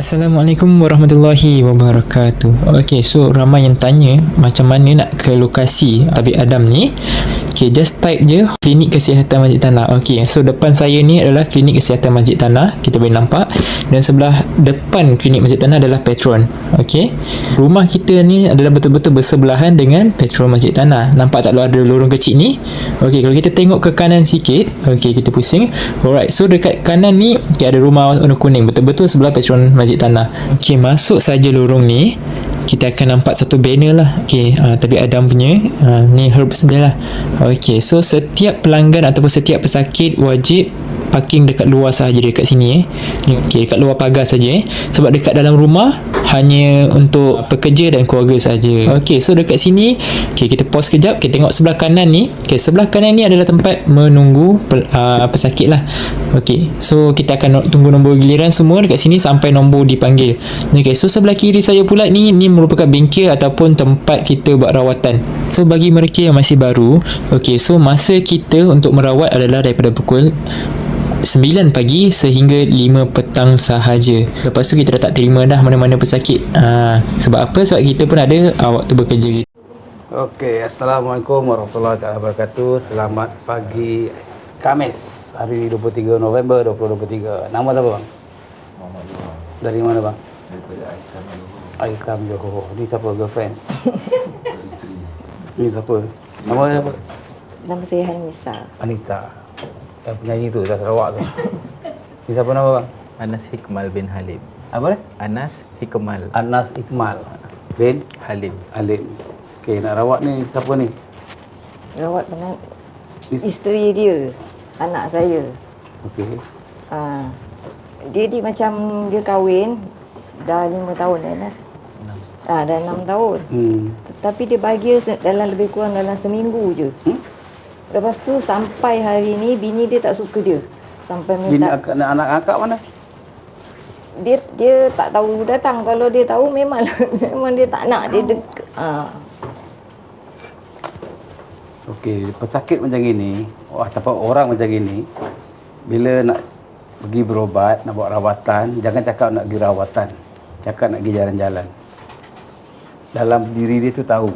Assalamualaikum warahmatullahi wabarakatuh. Okay, so ramai yang tanya macam mana nak ke lokasi Tabib Adam ni. Okay, just type je Klinik Kesihatan Masjid Tanah. Okay, so depan saya ni adalah Klinik Kesihatan Masjid Tanah. Kita boleh nampak. Dan sebelah depan Klinik Masjid Tanah adalah Petron. Okay, rumah kita ni adalah betul-betul bersebelahan dengan Petron Masjid Tanah. Nampak tak ada lorong kecil ni? Okay, kalau kita tengok ke kanan sikit. Okay, kita pusing. Alright, so dekat kanan ni okay, ada rumah warna kuning. Betul-betul sebelah Petron Masjid Tanah. Okay, masuk saja lorong ni, kita akan nampak satu banner lah. Okay, tapi Adam punya ni herbs dia lah. Okay, so setiap pelanggan ataupun setiap pesakit wajib parking dekat luar sahaja, dekat sini okay, dekat luar pagar saja sebab dekat dalam rumah hanya untuk pekerja dan keluarga saja. Okay, so dekat sini okay, kita pause kejap. Kita tengok sebelah kanan ni. Okay, sebelah kanan ni adalah tempat menunggu pesakit lah. Okay, so kita akan tunggu nombor giliran semua dekat sini sampai nombor dipanggil. Okay, so sebelah kiri saya pula ni merupakan bengkel ataupun tempat kita buat rawatan. So bagi mereka yang masih baru, okay, so masa kita untuk merawat adalah daripada pukul 9 pagi sehingga 5 petang sahaja. Lepas tu kita dah tak terima dah mana-mana pesakit. Sebab apa? Sebab kita pun ada waktu bekerja kita. Okey, Assalamualaikum warahmatullahi wabarakatuh. Selamat pagi Khamis, hari 23 November 2023. Nama siapa bang? Muhammad Johor. Dari mana bang? Daripada Aitam Johor. Aitam Johor. Ni siapa girlfriend? Isteri. Ni siapa? Nama dia apa? Nama saya Hanisa. Anita. Yang penyanyi tu, dah Sarawak tu. Ni siapa nama bang? Anas Hikmal bin Halim. Apa dia? Anas Hikmal Anas Ikmal bin Halim. Alim. Okey, nak rawat ni siapa ni? Rawat dengan isteri dia, anak saya. Okey. Dia macam dia kahwin dah 5 tahun dah Anas. Dah 6 tahun. Tapi dia bahagia dalam lebih kurang dalam seminggu je. Lepas tu sampai hari ni bini dia tak suka dia. Sampai Bini minta anak akak mana? dia tak tahu datang. Kalau dia tahu memang memang dia tak nak dia Okey, pesakit macam gini, ataupun orang macam gini, bila nak pergi berobat, nak buat rawatan, jangan cakap nak pergi rawatan. Cakap nak pergi jalan-jalan. Dalam diri dia tu tahu.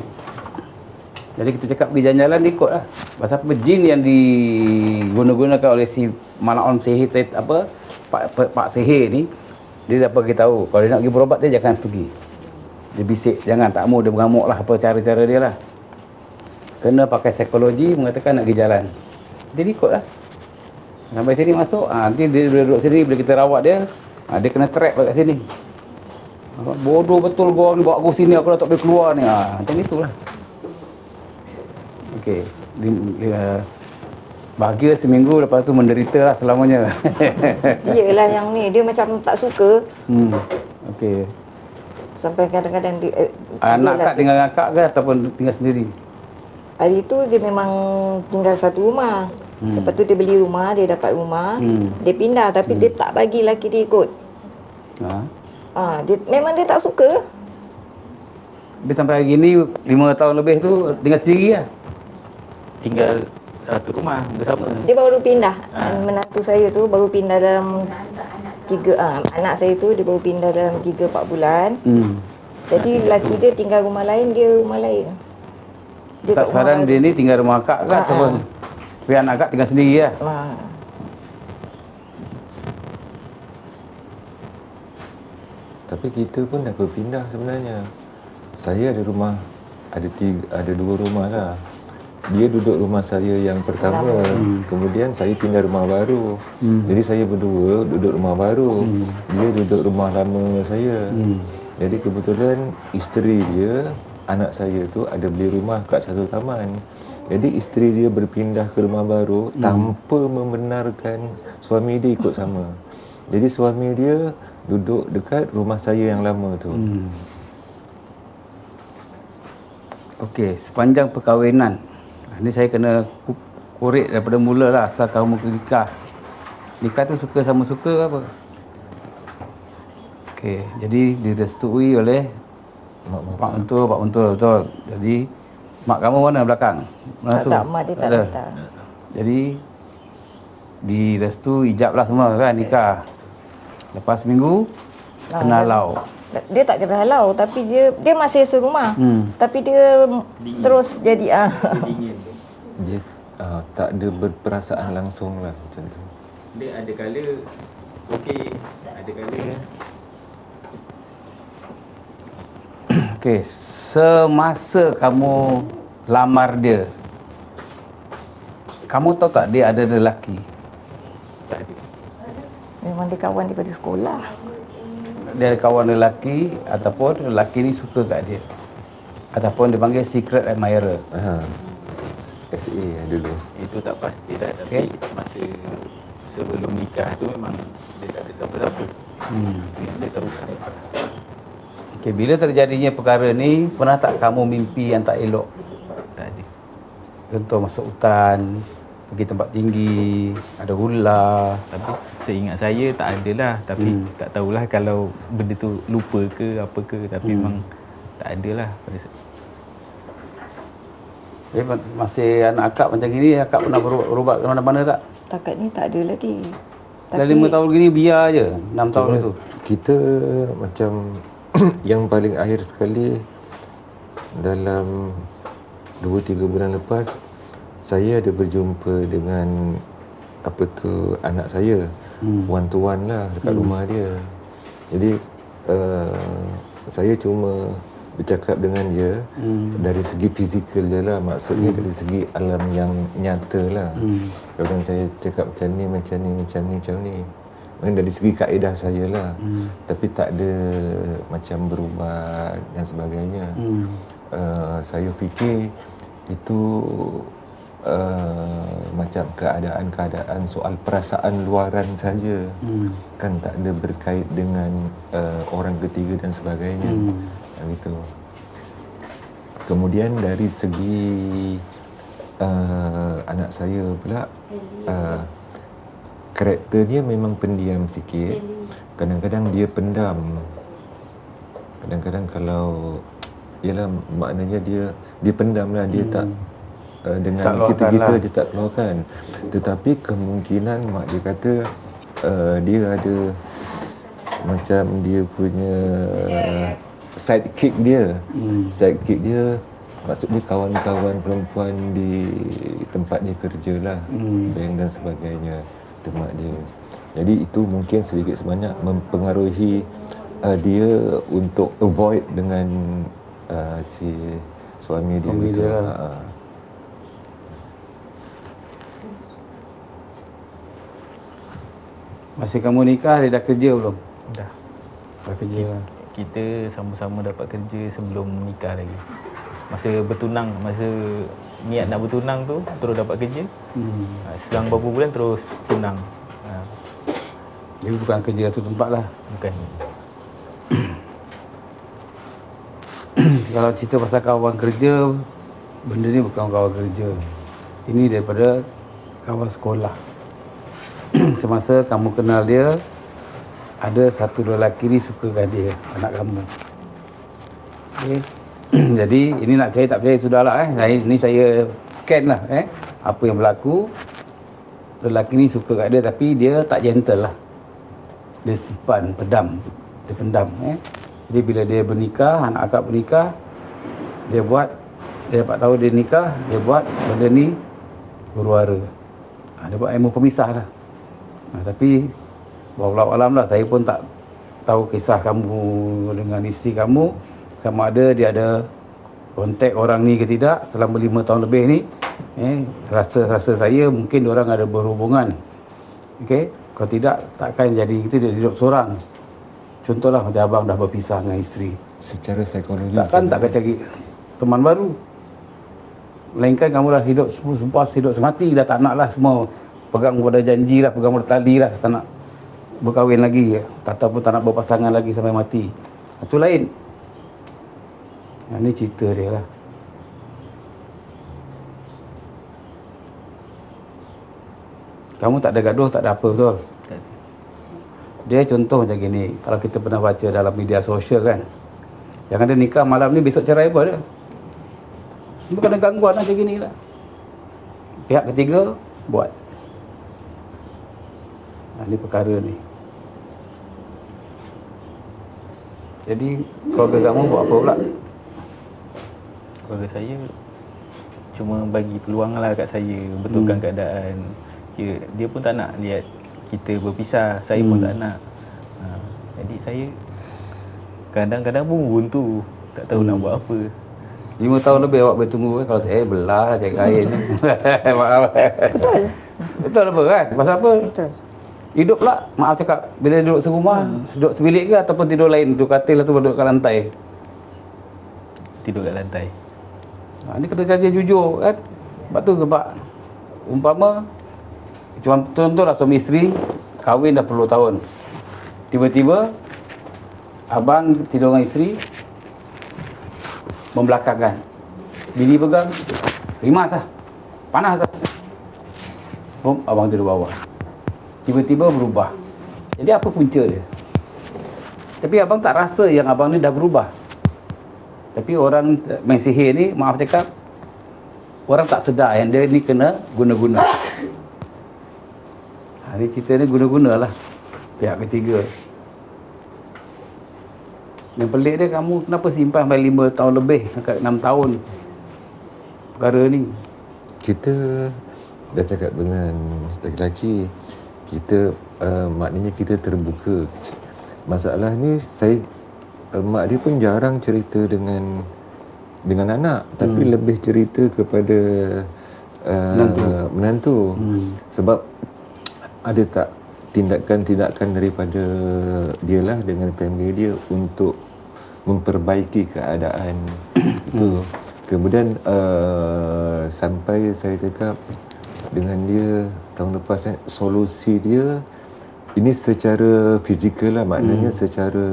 Jadi kita cakap pergi jalan-jalan, dia ikut lah. Pasal apa, jin yang digunakan oleh si Malaon sihir, Pak sihir ni, dia dapat kita tahu. Kalau dia nak pergi berobat, dia jangan pergi. Dia bisik, jangan, tak mau, dia mengamuk lah, apa cara-cara dia lah. Kena pakai psikologi, mengatakan nak pergi jalan. Dia ikut lah. Sampai sini masuk, nanti dia duduk sini, bila kita rawat dia, dia kena trap kat sini. Bodoh betul kau ni, bawa aku sini, aku dah tak boleh keluar ni. Macam itulah. Okey, bahagia seminggu, lepas tu menderita lah selamanya. Yelah yang ni dia macam tak suka. Okey. Sampai kadang-kadang dia Anak kak tinggal dengan kak ke ataupun tinggal sendiri? hari tu dia memang tinggal satu rumah. Lepas tu dia beli rumah, dia dapat rumah. Dia pindah tapi dia tak bagi laki dia ikut. Memang dia tak suka. Dia sampai hari ni 5 tahun lebih tu tinggal sendiri lah. Tinggal satu rumah bersama. Dia baru pindah. Menantu saya tu baru pindah dalam 3 anak saya tu dia baru pindah dalam 3-4 bulan. Jadi laki dia tinggal rumah lain, dia rumah lain. Dia Tak sekarang dia ni tinggal rumah kak ke ataupun tapi anak kak tinggal sendiri lah. Tapi kita pun dah berpindah sebenarnya. Saya ada rumah, ada 2 rumah lah. Dia duduk rumah saya yang pertama, kemudian saya pindah rumah baru. Jadi saya berdua duduk rumah baru. Dia duduk rumah lama saya. Jadi kebetulan isteri dia, anak saya tu ada beli rumah kat satu taman. Jadi isteri dia berpindah ke rumah baru tanpa membenarkan suami dia ikut sama. Jadi suami dia duduk dekat rumah saya yang lama tu. Okey, sepanjang perkahwinan, ni saya kena korek daripada mula lah, asal kamu ke nikah. Nikah tu suka sama suka ke apa? Okey, jadi direstui oleh Pak Mentua, betul. Jadi mak kamu mana belakang? Mana tu? Tak, mak dia tak ada. Jadi direstu ijab lah semua kan, nikah. Lepas seminggu Kenalau. Dia tak kena halau, tapi dia masih serumah. Tapi dia terus jadi Dia tak ada berperasaan langsung lah macam tu. Dia ada kala okey, ada kala Okey, semasa kamu lamar dia, kamu tahu tak dia ada lelaki? tak ada. memang dia kawan daripada sekolah. Dia ada kawan lelaki ataupun lelaki ni suka kat dia? Ataupun dia panggil secret admirer? SA dulu. Itu tak pasti dah, tapi masa sebelum nikah tu memang dia tak ada siapa-siapa. Yang dia tahu kan. Okey, bila terjadinya perkara ni, pernah tak kamu mimpi yang tak elok? Tak ada. Contoh masuk hutan, pergi tempat tinggi, ada ular. Tapi seingat saya tak ada lah. Tapi tak tahulah kalau benda tu lupa ke apa ke. Tapi memang tak ada lah pada Jadi masih anak akak macam gini, akak pernah berubat ke mana-mana tak? Setakat ni tak ada lagi. Dah 5 tahun gini biar je, 6 tahun tu. Kita macam yang paling akhir sekali dalam 2-3 bulan lepas, saya ada berjumpa dengan anak saya, one to one lah dekat rumah dia. Jadi saya cuma bercakap dengan dia dari segi fizikal dia lah, maksudnya dari segi alam yang nyata lah. Kadang saya cakap macam ni. Dari segi kaedah saya lah. Tapi tak ada macam berubat dan sebagainya. Saya fikir itu macam keadaan soal perasaan luaran saja. Kan tak ada berkait dengan orang ketiga dan sebagainya. Gitu. Kemudian dari segi anak saya pula, karakter dia memang pendiam sikit. Kadang-kadang dia pendam. Kadang-kadang kalau ialah maknanya dia pendam lah, dia tak dengan kita lah. dia tak keluarkan. Tetapi kemungkinan mak dia kata dia ada macam dia punya sidekick dia. Sidekick dia maksudnya kawan-kawan perempuan di tempat dia kerja lah, bank dan sebagainya, tempat dia. Jadi itu mungkin sedikit sebanyak mempengaruhi dia untuk avoid dengan si suami dia. Suami dia. Masih kamu nikah, dia dah kerja belum? Dah. Dah kerja lah. Kita sama-sama dapat kerja sebelum nikah lagi. Masa bertunang, masa niat nak bertunang tu terus dapat kerja. Selang beberapa bulan terus tunang. Jadi bukan kerja satu tempat lah. Bukan. Kalau cerita pasal kawan kerja, benda ni bukan kawan kerja. Ini daripada kawan sekolah. Semasa kamu kenal dia, ada satu lelaki ni suka dengan dia, anak kamu. Okay. Jadi ini nak percaya tak percaya sudahlah. Ini saya scan lah apa yang berlaku. Lelaki ni suka kat dia, tapi dia tak gentle lah. Dia simpan, pendam. Dia pendam. Jadi bila dia bernikah, anak akak bernikah, dia dapat tahu dia nikah, dia buat benda ni huru-hara. Dia buat ilmu pemisah lah. Tapi wallahu alam lah, saya pun tak tahu kisah kamu dengan isteri kamu, sama ada dia ada kontak orang ni ke tidak selama 5 tahun lebih ni. Rasa saya mungkin diorang ada berhubungan. Okey, kalau tidak takkan jadi kita dia hidup seorang. Contohlah macam abang dah berpisah dengan isteri. Secara psikologi Takkan cari teman baru. Melainkan kamu dah hidup sumpah hidup semati, dah tak nak lah semua. Pegang pada janji lah, pegang pada tali lah, tak nak berkahwin lagi, ataupun tak nak berpasangan lagi sampai mati. Itu lain. Ini cerita dia lah. Kamu tak ada gaduh, tak ada apa, betul? Dia contoh macam gini, kalau kita pernah baca dalam media sosial kan, yang ada nikah malam ni, besok cerai apa dia? Semua kena gangguan macam gini lah. Pihak ketiga buat. Ini perkara ni. Jadi keluarga kamu buat apa pula? Keluarga saya cuma bagi peluang lah kat saya, betulkan keadaan. Dia pun tak nak lihat kita berpisah, saya pun tak nak. Jadi saya kadang-kadang pun buntu, tak tahu nak buat apa. 5 tahun lebih awak bertunggu kalau saya belah cari air ni. Maaf. Betul. Betul apa kan? Pasal apa? Betul. Hidup pula, maaf cakap, bila duduk serumah, duduk sebilik ke ataupun tidur lain, duduk katil atau duduk kat lantai? Tidur kat lantai. Ni kena saja jujur kan. Sebab umpama cuma contohlah suami isteri kahwin dah 10 tahun. Tiba-tiba abang tidur dengan isteri membelakangkan. Bini pegang, rimas lah, panas lah. Abang tidur bawah. Tiba-tiba berubah. Jadi apa punca dia? Tapi abang tak rasa yang abang ni dah berubah. Tapi orang main sihir ni, maaf cakap, orang tak sedar yang dia ni kena guna-guna. Ni cerita ni guna-guna lah pihak ketiga. Yang pelik dia, kamu kenapa simpan sampai 5 tahun lebih, dekat 6 tahun perkara ni? Kita dah cakap dengan lelaki, kita maknanya kita terbuka. Masalah ni mak dia pun jarang cerita dengan anak, tapi lebih cerita kepada menantu. Sebab ada tak tindakan-tindakan daripada dia lah dengan family dia untuk memperbaiki keadaan itu. Kemudian sampai saya cakap dengan dia tahun lepas, solusi dia ini secara fizikal lah, maknanya secara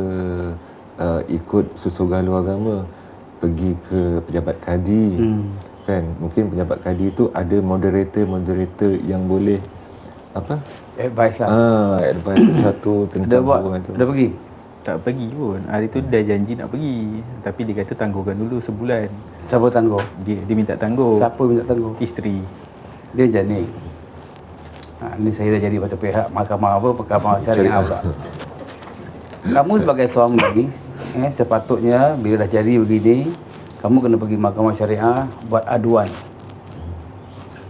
ikut susu galuh agama, pergi ke pejabat kadi. Kan mungkin pejabat kadi tu ada moderator yang boleh Advice lah. Advice satu tentang hubungan tu. Dah pergi? Tak pergi pun. Hari tu dah janji nak pergi, tapi dia kata tangguhkan dulu sebulan. Siapa tangguh? Dia minta tangguh. Siapa minta tangguh? Isteri. Dia jadi. Ni saya dah jadi macam pihak mahkamah mahkamah syariah pula. Kamu sebagai suami, sepatutnya bila dah jadi begini, kamu kena pergi mahkamah syariah buat aduan.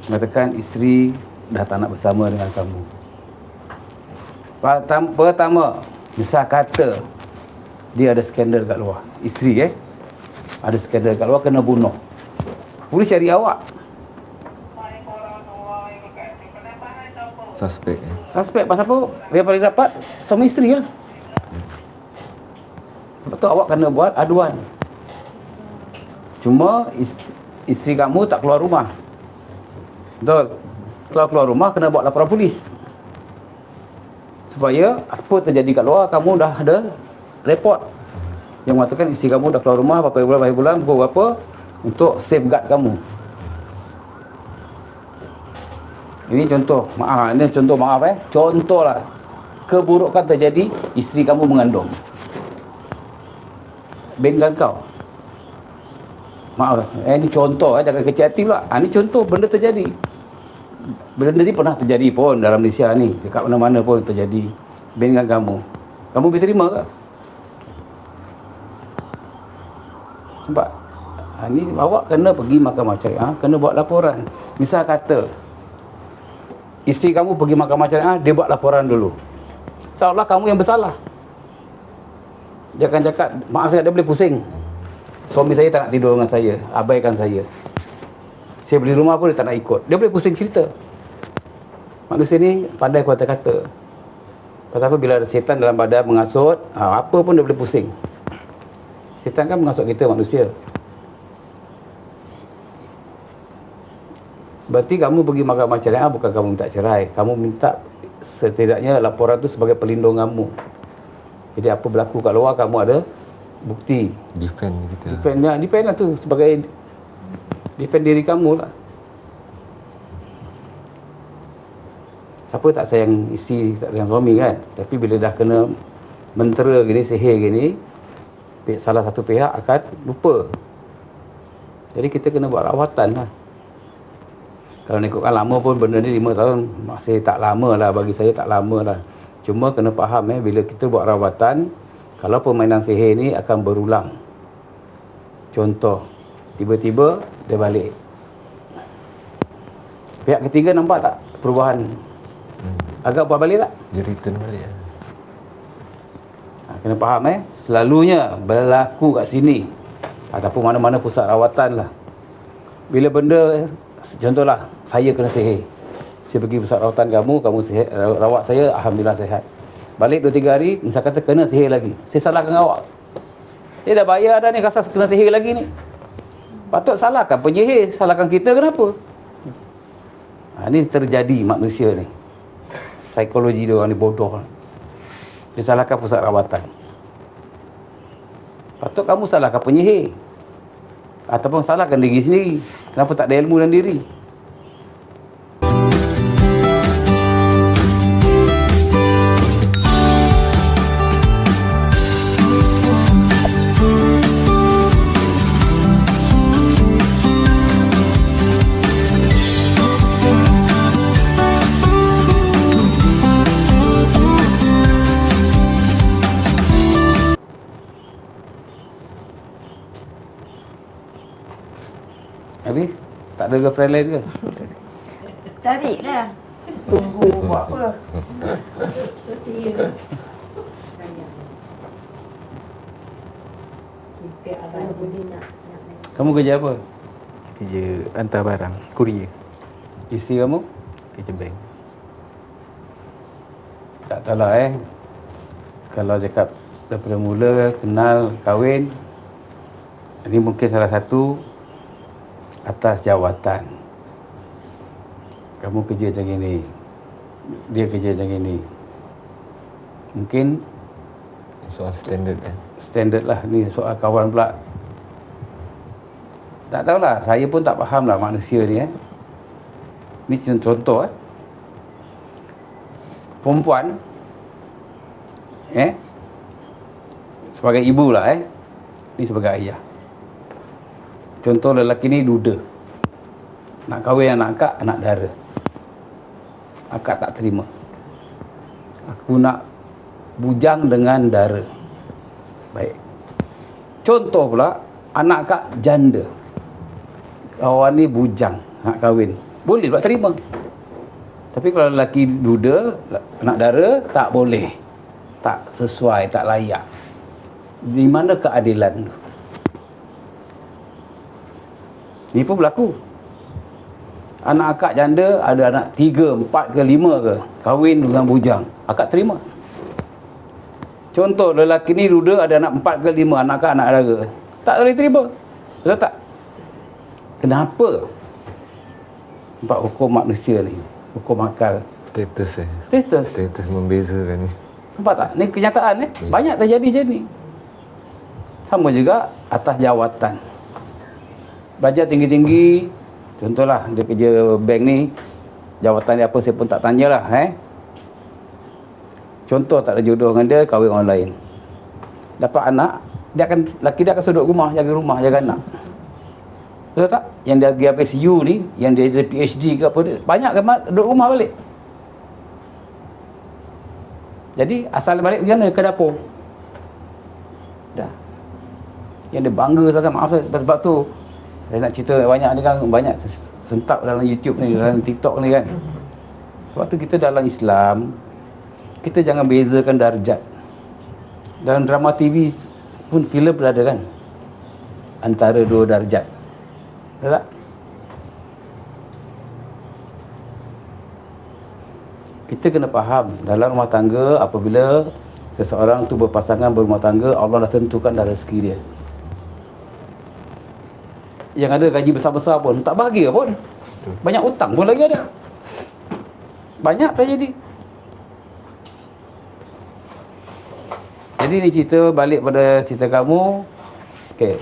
Mengatakan isteri dah tak nak bersama dengan kamu. Pertama, misal kata dia ada skandal kat luar, isteri ada skandal kat luar, kena bunuh. Polis cari awak. Suspek pasal apa? Yang paling dapat suami isteri lah. Sebab tu awak kena buat aduan. Cuma isteri kamu tak keluar rumah. Betul? Kalau keluar rumah kena buat laporan polis. Supaya apa terjadi kat luar, kamu dah ada report yang mengatakan isteri kamu dah keluar rumah berapa bulan, pukul berapa, untuk safeguard kamu. Ini contoh, contoh lah keburukan terjadi, isteri kamu mengandung. Benggan kau. Maaf, ini contoh, jangan kecil hati pula. Ini contoh benda terjadi. Benda ni pernah terjadi pun dalam Malaysia ni, dekat mana-mana pun terjadi. Benggan kamu. Kamu boleh terima ke? Sebab ni awak kena pergi mahkamah syariah, kena buat laporan. Misal kata isteri kamu pergi mahkamah syariah, dia buat laporan dulu. Seolah kamu yang bersalah. Jangan cakap, maaf saya, dia boleh pusing. Suami saya tak nak tidur dengan saya, abaikan saya. Saya beli rumah pun dia tak nak ikut. Dia boleh pusing cerita. Manusia ni pandai kata-kata. Pasal apa, bila ada setan dalam badan mengasut, apa pun dia boleh pusing. Setan kan mengasut kita manusia. Berarti kamu pergi mahkamah syariah bukan kamu minta cerai. Kamu minta setidaknya laporan tu sebagai pelindung kamu. Jadi apa berlaku kat luar, kamu ada bukti. Defend kita. Defend lah tu, sebagai defend diri kamu lah. Siapa tak sayang isteri, tak sayang suami kan? Tapi bila dah kena mentera gini, sihir gini, salah satu pihak akan lupa. Jadi kita kena buat rawatan lah. Kalau nak ikutkan lama pun benda ni 5 tahun masih tak lama lah, bagi saya tak lama lah. Cuma kena faham bila kita buat rawatan, kalau permainan sihir ni akan berulang. Contoh, tiba-tiba dia balik. Pihak ketiga nampak tak perubahan? Agak buat balik tak? Dia return balik lah. Kena faham selalunya berlaku kat sini ataupun mana-mana pusat rawatan lah. Bila benda, contohlah saya kena sihir, saya pergi pusat rawatan kamu sihir, rawat saya, alhamdulillah sihat. Balik 2-3 hari, misal kata kena sihir lagi, saya salahkan awak. Saya dah bayar dah ni, kasar kena sihir lagi ni. Patut salahkan penyihir, salahkan kita kenapa? Ni terjadi manusia ni. Psikologi dia orang ni bodoh. Dia salahkan pusat rawatan. Patut kamu salahkan penyihir ataupun salahkan diri sendiri. Kenapa tak ada ilmu dalam diri? Habis? Tak ada girlfriend lain ke? Carilah. Tunggu buat apa? Kamu kerja apa? Kerja hantar barang, kurier. Isteri kamu? Kerja bank. Tak tahulah kalau cakap daripada mula kenal, kahwin, ini mungkin salah satu atas jawatan. Kamu kerja macam ini, dia kerja macam ini. Mungkin Soal standard standard lah. Ni soal kawan pula. Tak tahulah, saya pun tak faham lah manusia ni Ni contoh perempuan sebagai ibu lah ni sebagai ayah. Contoh lelaki ni duda, nak kahwin anak akak, anak dara. Akak tak terima. Aku nak bujang dengan dara. Baik. Contoh pula anak akak janda, kawan ni bujang, nak kahwin, boleh pula terima. Tapi kalau lelaki duda, anak dara, tak boleh, tak sesuai, tak layak. Di mana keadilan tu? Ni pun berlaku. Anak akak janda ada anak 3, 4 ke 5 ke, kahwin dengan bujang, akak terima. Contoh lelaki ni duda ada anak 4 ke 5, anak akak anak dara, tak boleh terima. Betul tak? Kenapa? Nampak hukum manusia ni, hukum akal. Status Status membezakan ni. Nampak tak? Ni kenyataan banyak terjadi je ni. Sama juga atas jawatan. Belajar tinggi-tinggi, contohlah dia kerja bank ni, jawatan dia apa saya pun tak tanyalah Contoh tak ada jodoh dengan dia, kahwin orang lain. Dapat anak, laki dia akan duduk rumah, jaga anak. Betul tak? Yang dia pergi PSU ni, yang dia ada PhD ke apa dia, banyak kan duduk rumah balik. Jadi asal balik pergi mana? Ke dapur. Dah. Yang dia bangga sangat, maaf sebab tu saya nak cerita banyak ni kan, banyak sentap dalam YouTube ni, dalam TikTok ni kan. Sebab tu kita dalam Islam, kita jangan bezakan darjat. Dalam drama TV pun, filem pun ada kan, antara dua darjat. Betul tak? Kita kena faham, dalam rumah tangga, apabila seseorang tu berpasangan berumah tangga, Allah dah tentukan dah rezeki dia. Yang ada gaji besar-besar pun tak bahagia pun, banyak hutang pun lagi ada. Banyak terjadi. Jadi ni cerita, balik pada cerita kamu. Okey,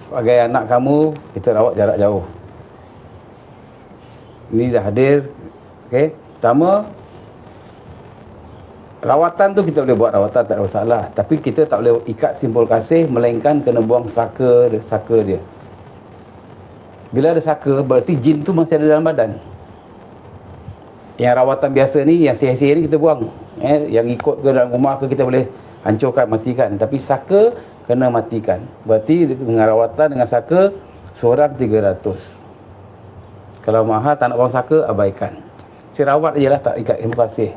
sebagai anak kamu, kita rawat jarak jauh. Ini dah hadir. Okey, pertama, rawatan tu kita boleh buat rawatan, tak ada masalah. Tapi kita tak boleh ikat simpul kasih, melainkan kena buang saka dia. Bila ada saka, berarti jin tu masih ada dalam badan. Yang rawatan biasa ni, yang sihir-sihir ni kita buang. Yang ikut ke dalam rumah ke kita boleh hancurkan, matikan. Tapi saka kena matikan. Berarti dengan rawatan dengan saka seorang 300. Kalau mahal tak nak buang saka, abaikan. Saya rawat je lah, tak ikat ilmu kasih.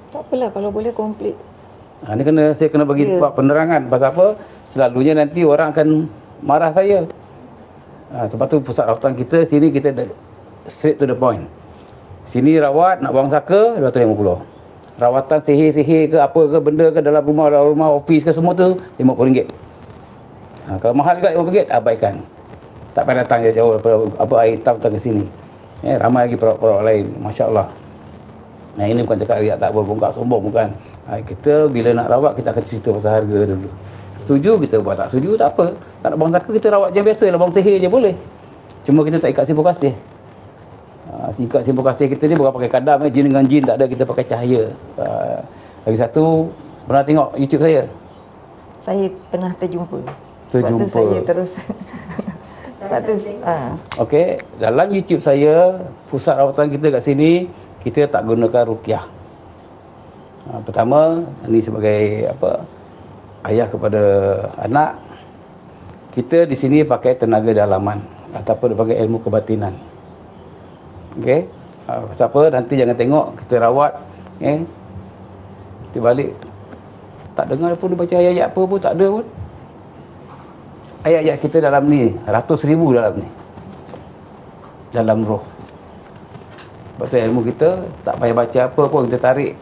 Tak apalah kalau boleh komplit. Ni saya kena bagi buat penerangan. Pasal apa? Selalunya nanti orang akan marah saya. Sebab tu pusat rawatan kita, sini kita straight to the point. Sini rawat, nak buang saka, 250. Rawatan sihir-sihir ke apa ke benda ke dalam rumah office ke semua tu RM50. Kalau mahal juga RM50, abaikan. Tak payah datang jauh apa air hitam datang ke sini. Ramai lagi perawat-perawat lain, masya-Allah. Ini bukan cakap riak, tak berbongkak sombong, bukan. Kita bila nak rawat kita akan cerita pasal harga dulu. Setuju kita buat, tak setuju tak apa. Tak nak buang saka kita rawat je biasa, buang sihir je boleh. Cuma kita tak ikat simpul kasih. Ikat simpul kasih kita ni bukan pakai kadam, jin dengan jin tak ada, kita pakai cahaya. Lagi satu, pernah tengok YouTube saya? Saya pernah terjumpa. Sebab tu Terjumpa. saya terus sebab tu Okey, dalam YouTube saya, pusat rawatan kita kat sini, kita tak gunakan ruqyah. Pertama, ini sebagai ayah kepada anak. Kita di sini pakai tenaga dalaman ataupun pakai ilmu kebatinan. Okey. Pasal apa? Nanti jangan tengok kita rawat, kita balik tak dengar pun dia baca ayat-ayat apa pun, tak ada pun. Ayat-ayat kita dalam ni, ratus ribu dalam ni. Dalam roh. Sebab tu ilmu kita tak payah baca apa pun, kita tarik.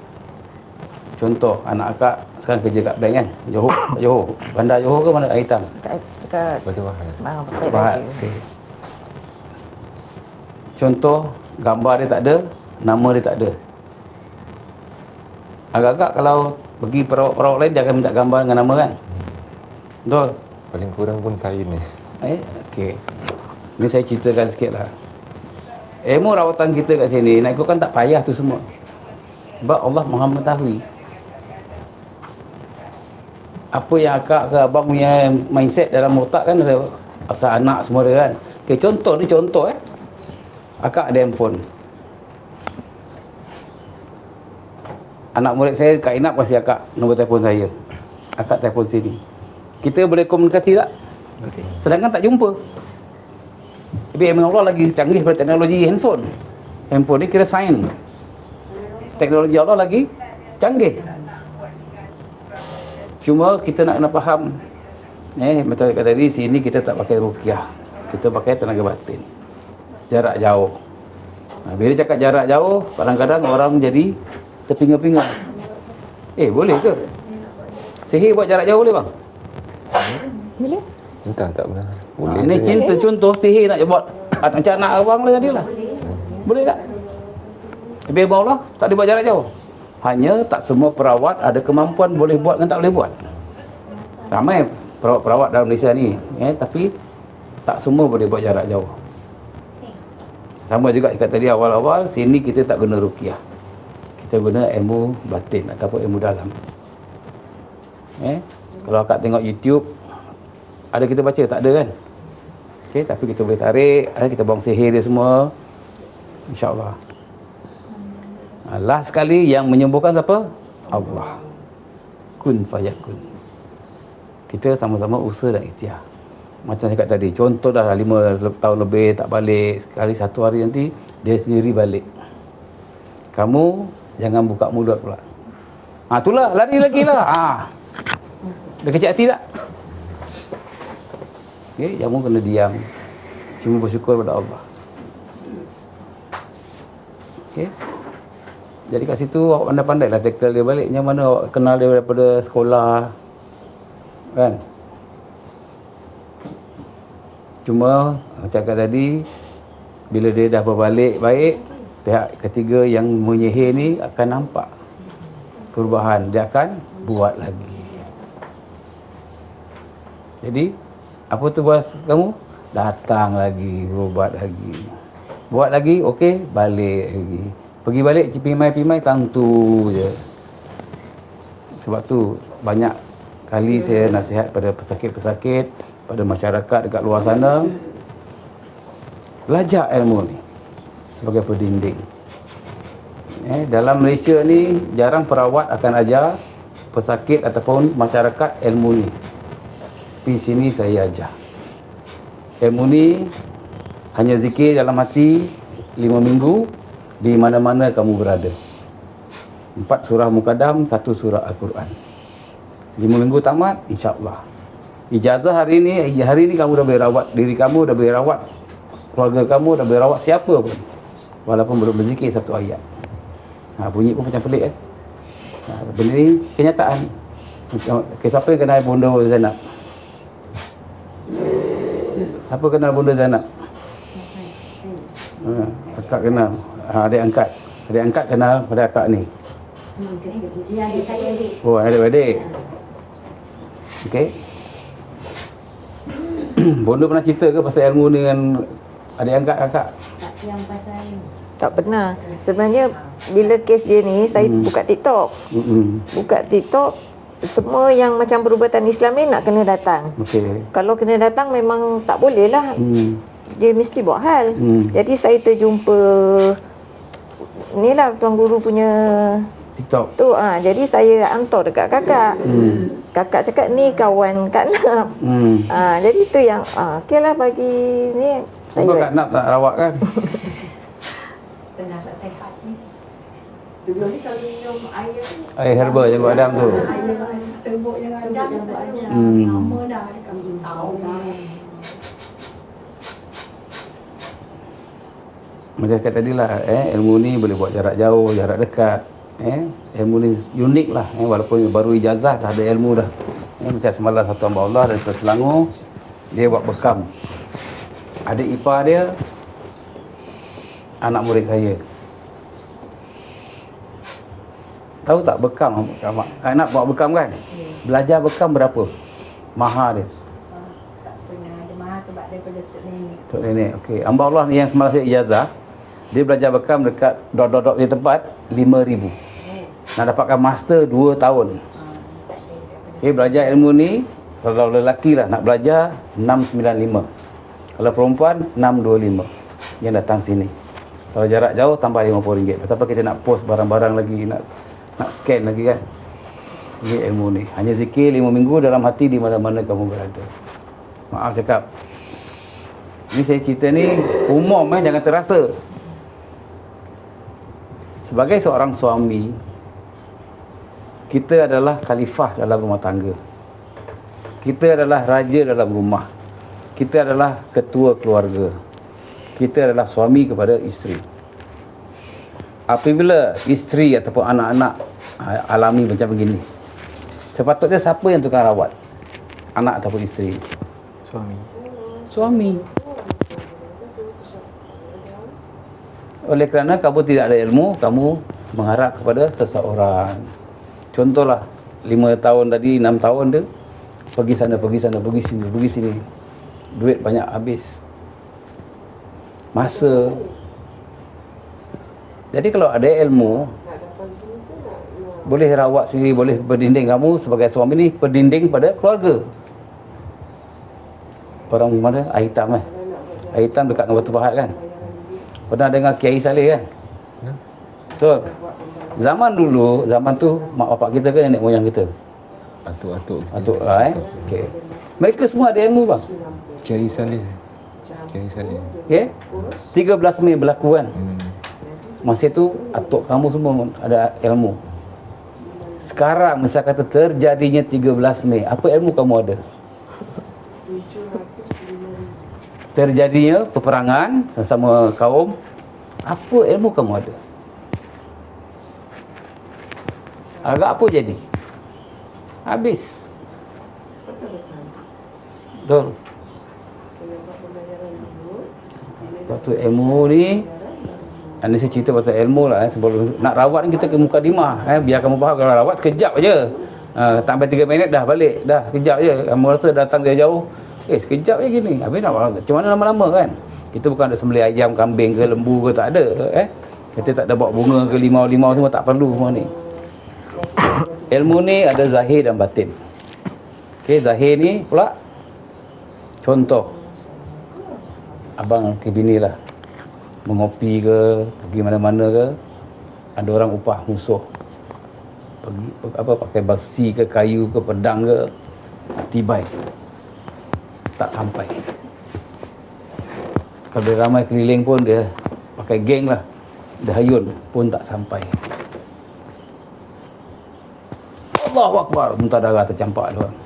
Contoh, anak akak sekarang kerja kat bank kan, Johor, bandar Johor ke mana, Hitam? dekat Batu Bahar. pakai Bahar. baju. Okay. Contoh, gambar dia tak ada, nama dia tak ada. Agak-agak kalau pergi perawat-perawat lain jangan minta gambar dengan nama kan? Betul? Paling kurang pun kain ni. Okey. Ni saya ceritakan sikit lah. Ilmu rawatan kita kat sini, nak ikutkan tak payah tu semua. Sebab Allah Maha mengetahui. Apa yang akak ke abang punya mindset dalam otak kan, ada asal anak semua dia kan. Okey, contoh ni contoh akak ada handphone. Anak murid saya Kak Inap kasih akak nombor telefon saya. Akak telefon sini. Kita boleh komunikasi tak? Okey. Sedangkan tak jumpa. Tapi memang Allah lagi canggih pada teknologi handphone. Handphone ni kira sains. Teknologi Allah lagi canggih. Cuma kita nak kena faham. Macam kata tadi, sini kita tak pakai ruqyah. Kita pakai tenaga batin. Jarak jauh. Bila cakap jarak jauh, kadang-kadang orang jadi terpinga-pinga. Boleh ke? Sihir buat jarak jauh boleh bang? Boleh? Entah tak pernah. Boleh. Ini cinta contoh sihir nak buat macam anak abang lah tadi lah. Boleh tak? Tapi abang Allah tak boleh buat jarak jauh. Hanya tak semua perawat ada kemampuan boleh buat dan tak boleh buat. Ramai perawat-perawat dalam Malaysia ni, tapi tak semua boleh buat jarak jauh. Sama juga cakap tadi awal-awal, sini kita tak guna ruqyah. Kita guna ilmu batin ataupun ilmu dalam. Kalau akak tengok YouTube, ada kita baca, tak ada kan? Okey, tapi kita boleh tarik, kita buang sihir dia semua. InsyaAllah. Last sekali yang menyembuhkan siapa? Allah. Kun fayakun. Kita sama-sama usaha dan ikhtiar. Macam cakap tadi, contoh dah 5 tahun lebih tak balik, sekali satu hari nanti dia sendiri balik. Kamu jangan buka mulut pula. Itulah, lari lagi lah. Dah kecil hati tak? Okey, kamu kena diam. Cuma bersyukur pada Allah. Okey. Jadi kat situ awak pandai-pandai lah tackle dia balik. Yang mana awak kenal dia daripada sekolah. Kan? Cuma macam kata tadi, bila dia dah berbalik baik, pihak ketiga yang menyihir ni akan nampak perubahan. Dia akan buat lagi. Jadi, apa tu bos kamu? Datang lagi, berubat lagi. Buat lagi, okey, balik lagi. Pergi balik, pimai-pimai, tentu je. Sebab tu, banyak kali saya nasihat pada pesakit-pesakit, pada masyarakat dekat luar sana, belajar ilmu ni sebagai pendinding. Dalam Malaysia ni jarang perawat akan ajar pesakit ataupun masyarakat ilmu ni. Di sini saya ajar. Ilmu ni hanya zikir dalam hati 5 minggu di mana-mana kamu berada. 4 surah Muqaddam, 1 surah Al-Quran. 5 minggu tamat, insya-Allah. Ijazah hari ni kamu dah boleh rawat diri kamu, dah boleh rawat keluarga kamu, dah boleh rawat siapa pun. Walaupun belum berzikir 1 ayat. Bunyi pun macam pelik benda ni kenyataan. Siapa yang kenal Bonda Zainab? Siapa kenal Bonda Zainab? Akak kenal. Adik angkat kenal pada akak ni. Oh, adik-adik. Okey. Bonda pernah cerita ke pasal ilmu ni dengan adik angkat kakak? Tak pernah. Sebenarnya bila kes dia ni, saya buka TikTok. Buka TikTok, semua yang macam perubatan Islam ni nak kena datang. Okey. Kalau kena datang memang tak boleh lah. Dia mesti buat hal. Jadi saya terjumpa ni lah tuan guru punya TikTok tu. Jadi saya hantar dekat kakak. Kakak cakap ni kawan Kak Nap. Jadi tu yang okey lah bagi ni. Sebab Kak Nap tak rawat kan? Tengah tak sehat ni. Sebelum ni selalu minum Air herba yang buat Adam tu. air serbuk yang ada. Lama dah dekat tahun dah. Macam kata tadi lah, ilmu ni boleh buat jarak jauh, jarak dekat. Ilmu ni unik lah, walaupun baru ijazah dah ada ilmu dah. Macam semalam satu hamba Allah dari Selangor, dia buat bekam. Adik ipar dia anak murid saya. Tahu tak bekam? Anak buat bekam kan? Belajar bekam berapa? Mahal dia. Tak pernah ada mahal sebab daripada Tok Nenek. Tok Nenek, okey. Hamba Allah ni yang semalam saya ijazah, dia belajar bekam dekat dot-dot di tempat 5,000. Nak dapatkan master 2 tahun. Dia belajar ilmu ni, kalau lelaki lah nak belajar 695. Kalau perempuan 625 yang datang sini. Kalau jarak jauh tambah RM50. Pasal apa kita nak post barang-barang lagi, nak scan lagi kan. Ini ilmu ni. Hanya zikir 5 minggu dalam hati di mana-mana kamu berada. Maaf cakap. Ni saya cerita ni umum, jangan terasa. Sebagai seorang suami, kita adalah khalifah dalam rumah tangga. Kita adalah raja dalam rumah. Kita adalah ketua keluarga. Kita adalah suami kepada isteri. Apabila isteri ataupun anak-anak alami macam begini, sepatutnya siapa yang tukang rawat anak ataupun isteri? Suami. Oleh kerana kamu tidak ada ilmu, kamu mengharap kepada seseorang. Contohlah 5 tahun tadi, 6 tahun dia pergi sana, pergi sini. Duit banyak habis. Masa. Jadi kalau ada ilmu, boleh rawat sendiri, boleh berdinding. Kamu sebagai suami ni berdinding pada keluarga. Orang mana? Air hitam Air hitam dekat dengan Batu Pahat kan? Pernah dengar Kiai Saleh kan? Betul. Zaman dulu, zaman tu mak bapak kita ke nenek moyang kita? Atuk lah Okey. Mereka semua ada ilmu bang. Kiai Saleh. Okey. 13 Mei berlaku kan? Masa tu atuk kamu semua ada ilmu. Sekarang misal kata terjadinya 13 Mei, apa ilmu kamu ada? Terjadinya peperangan sesama kaum, apa ilmu kamu ada? Agak apa jadi? Habis. Betul. Waktu ilmu ni, ini saya cerita pasal ilmu lah. Sebelum nak rawat ni kita ke mukadimah. Biar kamu faham, kalau rawat sekejap je. Tak sampai 3 minit dah balik. Dah sekejap je. Kamu rasa datang dari jauh, sekejap je gini. Habis nak macam mana lama-lama kan? Kita bukan ada sembelih ayam, kambing ke, lembu ke, tak ada. Kita tak ada bawa bunga ke, limau-limau semua, tak perlu semua ni. Ilmu ni ada zahir dan batin. Okey, zahir ni pula contoh. Abang ke bini lah, mengopi ke, pergi mana-mana ke, Ada orang upah musuh. Pergi pakai besi ke kayu ke pedang ke, tibai. Tak sampai. Kalau dia ramai keliling pun dia pakai geng lah. Dia hayun pun tak sampai. Allahu Akbar, muntah darah tercampak dia orang.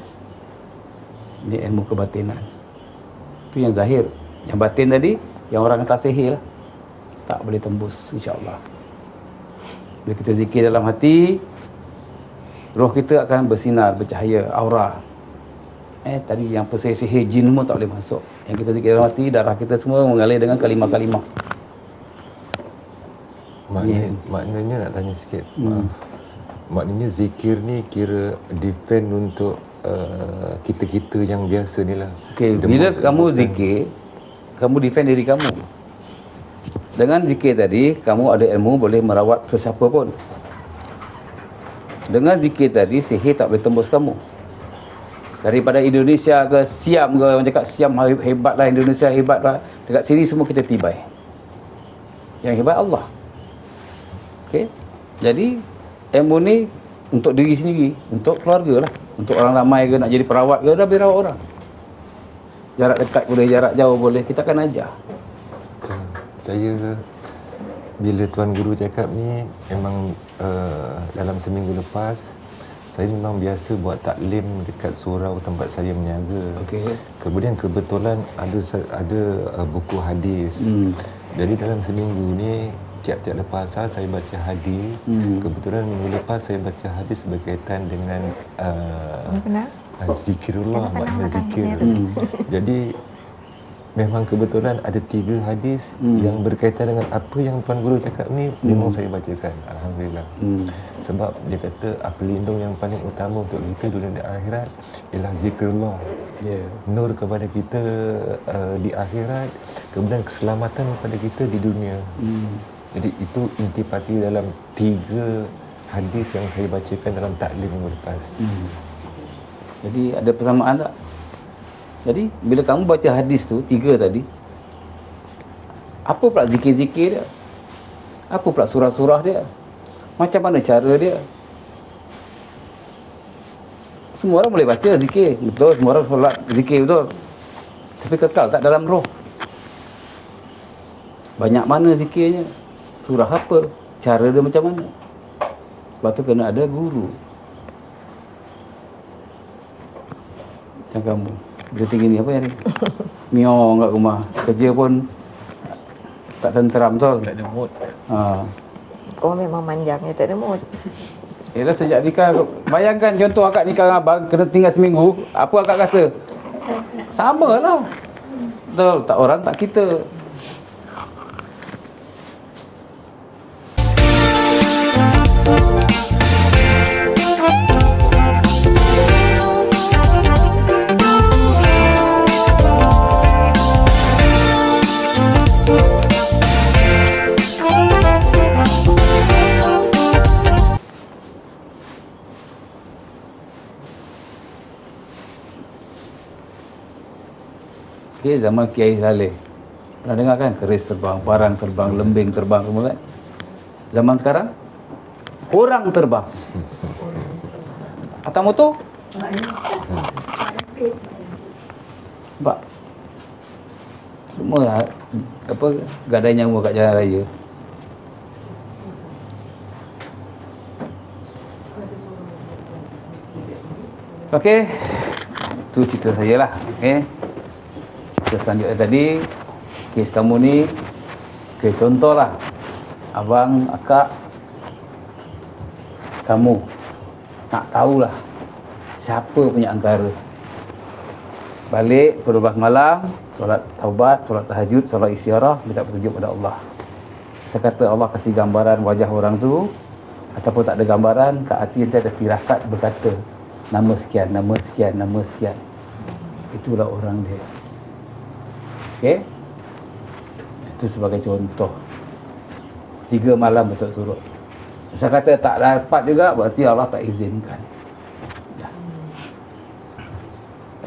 Ini ilmu kebatinan. Itu yang zahir. Yang batin tadi, yang orang tak sihir lah. Tak boleh tembus, insya-Allah. Bila kita zikir dalam hati, roh kita akan bersinar, bercahaya, aura. Tadi yang pesihir-sihir jin semua tak boleh masuk. Yang kita zikir dalam hati, darah kita semua mengalir dengan kalimah-kalimah. Maknanya nak tanya sikit. Maknanya zikir ni kira defend untuk kita-kita yang biasa ni lah. Okey, bila kamu zikir, kamu defend diri kamu. Dengan zikir tadi, kamu ada ilmu boleh merawat sesiapa pun. Dengan zikir tadi, sihir tak boleh tembus kamu. Daripada Indonesia ke Siam ke, orang cakap Siam hebat lah, Indonesia hebat lah. Dekat sini semua kita tibai. Yang hebat Allah. Okey. Jadi ilmu ni untuk diri sendiri, untuk keluarga lah, untuk orang ramai ke, nak jadi perawat ke, dah biar rawat orang. Jarak dekat boleh, jarak jauh boleh, kita akan ajar. Saya bila Tuan Guru cakap ni memang dalam seminggu lepas saya memang biasa buat taklim dekat surau tempat saya berniaga. Okey. Kemudian kebetulan ada buku hadis. Jadi dalam seminggu ni tiap-tiap lepas asar saya baca hadis. Kebetulan minggu lepas saya baca hadis berkaitan dengan zikirullah, makna zikir. Jadi memang kebetulan ada 3 hadis yang berkaitan dengan apa yang Tuan Guru cakap ni memang saya bacakan. Alhamdulillah. Sebab dia kata pelindung yang paling utama untuk kita dunia dan akhirat ialah zikrullah. Nur kepada kita di akhirat, kemudian keselamatan kepada kita di dunia. Jadi itu intipati dalam 3 hadis yang saya bacakan dalam taklim minggu lepas. Jadi ada persamaan tak? Jadi bila kamu baca hadis tu 3 tadi, apa pula zikir-zikir dia? Apa pula surah-surah dia? Macam mana cara dia? Semua orang boleh baca zikir, betul. Semua orang solat zikir, betul. Tapi kekal tak dalam roh. Banyak mana zikirnya? Surah apa? Cara dia macam mana? Sebab tu kena ada guru. Macam kamu bila tinggi ni apa yang ni? Miong kat rumah. Kerja pun tak tenteram, betul? Tak ada mood. Oh memang manjangnya tak ada mood. Yelah sejak nikah, bayangkan contoh akak nikah dengan abang, kena tinggal seminggu, apa akak rasa? Sama lah. Betul, tak orang tak kita. Okay, zaman Kiai Saleh. Pernah dengar kan? Keris terbang, parang terbang, lembing terbang semua kan? Zaman sekarang, orang terbang. Atas motor? Nampak? Semua gadai nyawa kat jalan raya. Okey. Itu cerita saya lah. Okey. Selanjutnya tadi kes kamu ni, contohlah abang, akak, kamu nak tahulah siapa punya angkara. Balik berubat malam, solat taubat, solat tahajud, solat istiarah, minta petunjuk pada Allah. Sekata Allah kasih gambaran wajah orang tu ataupun tak ada gambaran, kat hati nanti ada firasat berkata nama sekian, nama sekian, nama sekian. Itulah orang dia. Okey. Itu sebagai contoh. 3 malam berturut-turut. Saya kata tak dapat juga, berarti Allah tak izinkan. Ya.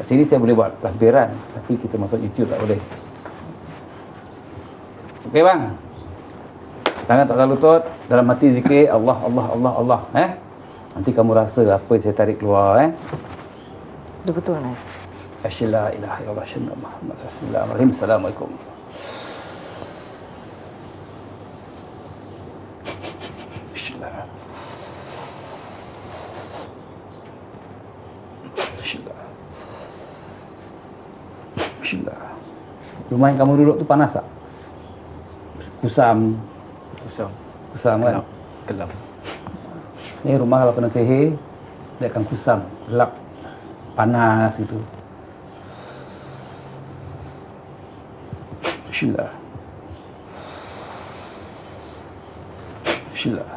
Kat sini saya boleh buat lampiran, tapi kita masuk YouTube tak boleh. Okey bang? Tangan tak lutut, dalam hati zikir Allah, Allah, Allah, Allah. Nanti kamu rasa apa yang saya tarik keluar. Betul Nas. Asyhadu la ilaha illallah, asyhadu anna Muhammadan rasulullah. Assalamualaikum. Bismillah. Bismillah. Bismillah. Rumah yang kamu duduk tu panas tak? Kusam kan? Kelam. Ni rumah kalau kena sihir, dia akan kusam, gelap, panas itu. Bismillah. Bismillah.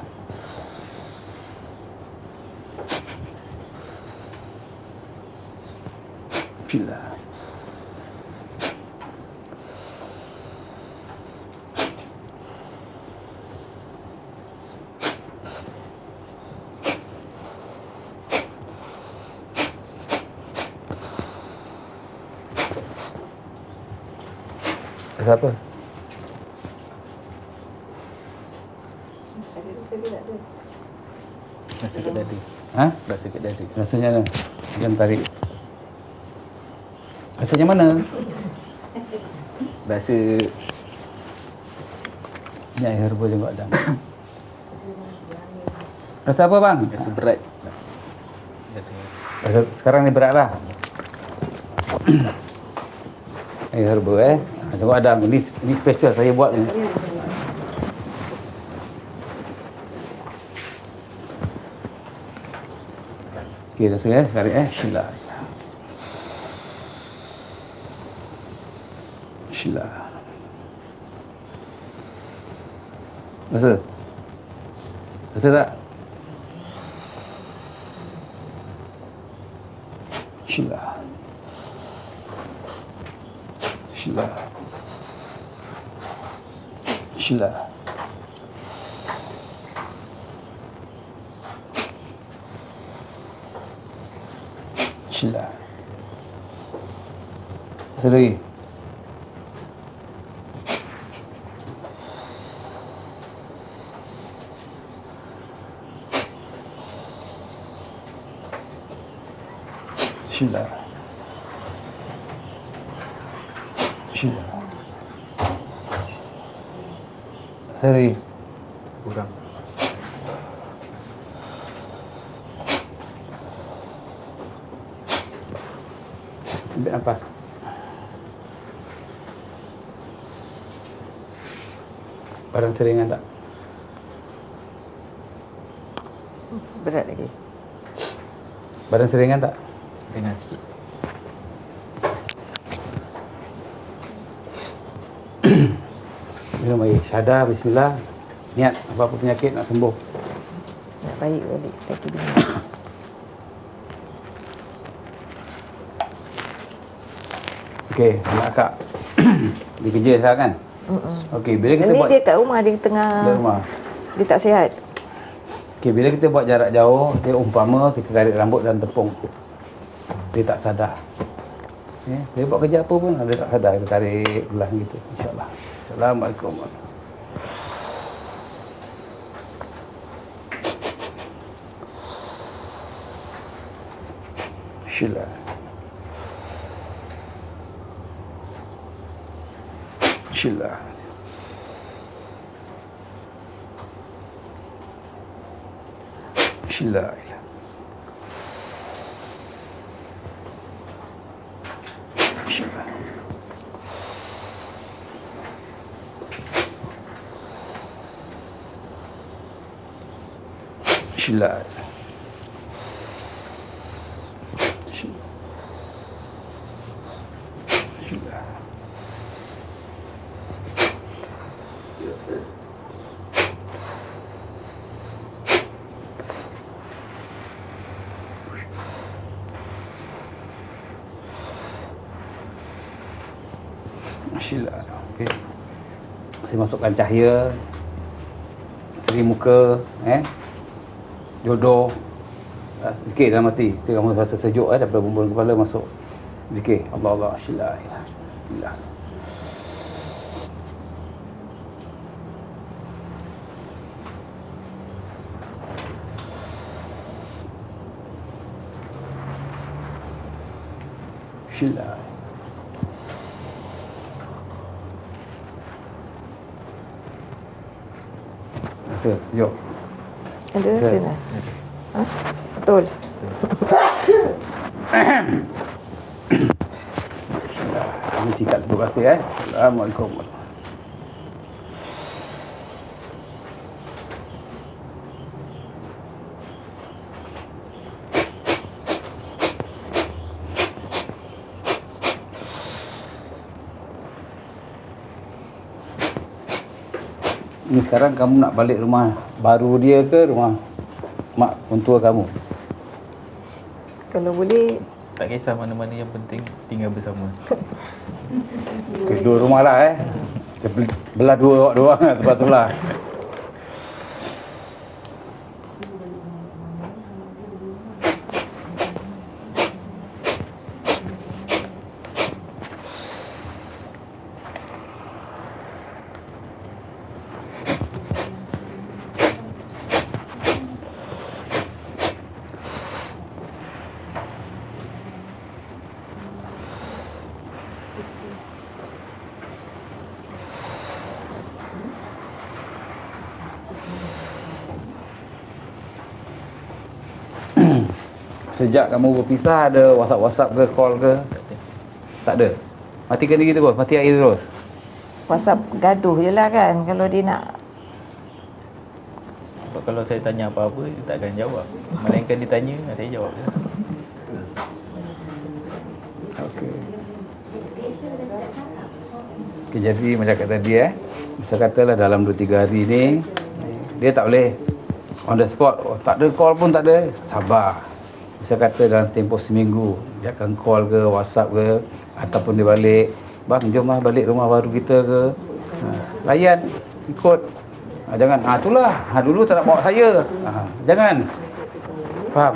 Bismillah. Rasa apa? Rasa kat dada. Ha? Rasa kat dada. Rasanya mana? Jangan tarik. Rasanya mana? Rasa Ni air herba jenggot Adam. Rasa apa bang? rasa berat. Rasa, sekarang ni berat lah. Air herba jenggot Adam. Ni special saya buat ni. Okey, rasa tarik Bismillah. Bismillah. Rasa? Rasa tak? Bismillah. Bismillah. Bismillah. Bismillah. Rasa lagi. Bismillah. Bismillah. Seri. Kurang. Ambil nafas. Badan seringan tak? Berat lagi. Badan seringan tak? Dengan sikit. Minum air. Syahadah, bismillah. Niat apa-apa penyakit nak sembuh. Nak baik balik kaki dia. Okey, anak akak. Dia kerja sekarang kan? Okey, bila kita Ni buat dia kat rumah, dia tengah di rumah. dia tak sihat. Okey, bila kita buat jarak jauh, dia umpama kita tarik rambut dan tepung. Dia tak sadar. Dia buat kerja apa pun dia tak sadar, kita tarik belah gitu. InsyaAllah. Assalamualaikum. Bismillah. Bismillah. Bismillah. Bismillah. Bismillah. Bismillah. Bismillah. Okey. Saya masukkan cahaya seri muka, jodoh. Zikir dalam hati. Kamu rasa sejuk daripada bumbung kepala masuk. Zikir. Allah Allah. Bismillah. Bismillah. Bismillah. Rasa, jom. Ada rasa nak? Ha? Betul. Ini sikat sebelum rasa Assalamualaikum. Ini sekarang kamu nak balik rumah baru dia ke rumah mak mentua kamu? Kalau boleh, Tak kisah mana-mana, yang penting tinggal bersama. Kedua rumah lah Sebelah dua awak dua sebelah-sebelah. Sejak kamu berpisah ada WhatsApp ke, call ke? Tak ada. Matikan diri terus, mati air terus. WhatsApp gaduh je lah kan. Kalau dia nak, Sebab kalau saya tanya apa-apa, dia tak akan jawab. Melainkan dia tanya, saya jawab je. Okey. Okay, jadi macam kata tadi bisa katalah dalam 2-3 hari ni dia tak boleh on the spot. Tak ada call pun tak ada. Sabar. Bisa kata dalam tempoh seminggu dia akan call ke, WhatsApp ke, ataupun dia balik, bang jom lah balik rumah baru kita ke. Layan, ikut. Jangan, itulah, dulu tak nak bawa saya. Jangan. Faham?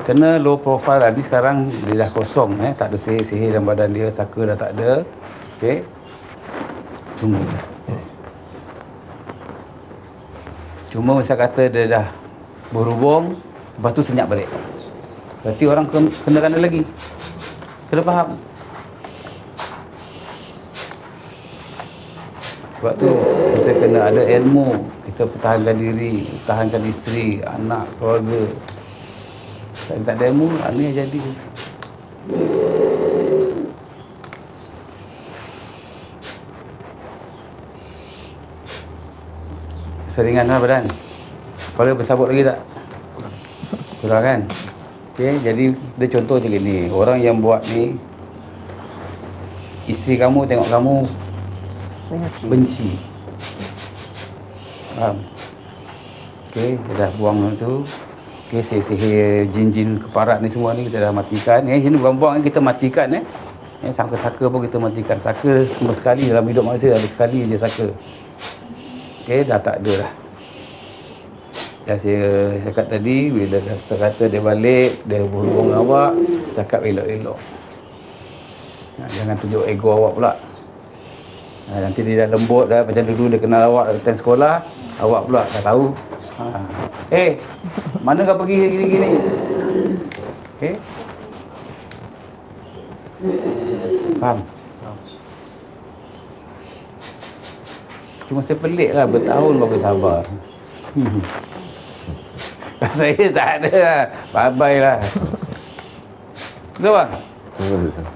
Kena low profile tadi, sekarang dia dah kosong. Tak ada sihir-sihir dalam badan dia, saka dah tak ada. Okey. Tunggu. Cuma saya kata dia dah berhubung, lepas tu senyap balik. Berarti orang kena lagi. Kena faham. Sebab tu kita kena ada ilmu. Kita pertahankan diri, pertahankan isteri, anak, keluarga. Kalau tak ada ilmu, ni jadi. Seringanlah badan. Kepala bersabut lagi tak? Kurang kan? Okey, jadi dia contoh macam ni. Orang yang buat ni, isteri kamu tengok kamu benci. Faham? Okey, dia dah buang tu. Okey, sihir-sihir jin-jin keparat ni semua ni kita dah matikan. Sini buang-buang kita matikan saka-saka pun kita matikan. Saka cuma sekali dalam hidup manusia, ada sekali je saka. Okey, dah tak ada dah. Yang saya cakap tadi, bila saya kata dia balik, dia berhubung dengan awak, cakap elok-elok. Jangan tunjuk ego awak pula. Nanti dia dah lembut dah, macam dulu dia kenal awak datang sekolah, awak pula dah tahu. Mana kau pergi gini-gini? Okey? Faham? Cuma saya pelik lah, bertahun baru sabar. Saya tak ada lah. Bye-bye lah. Betul bang? Betul.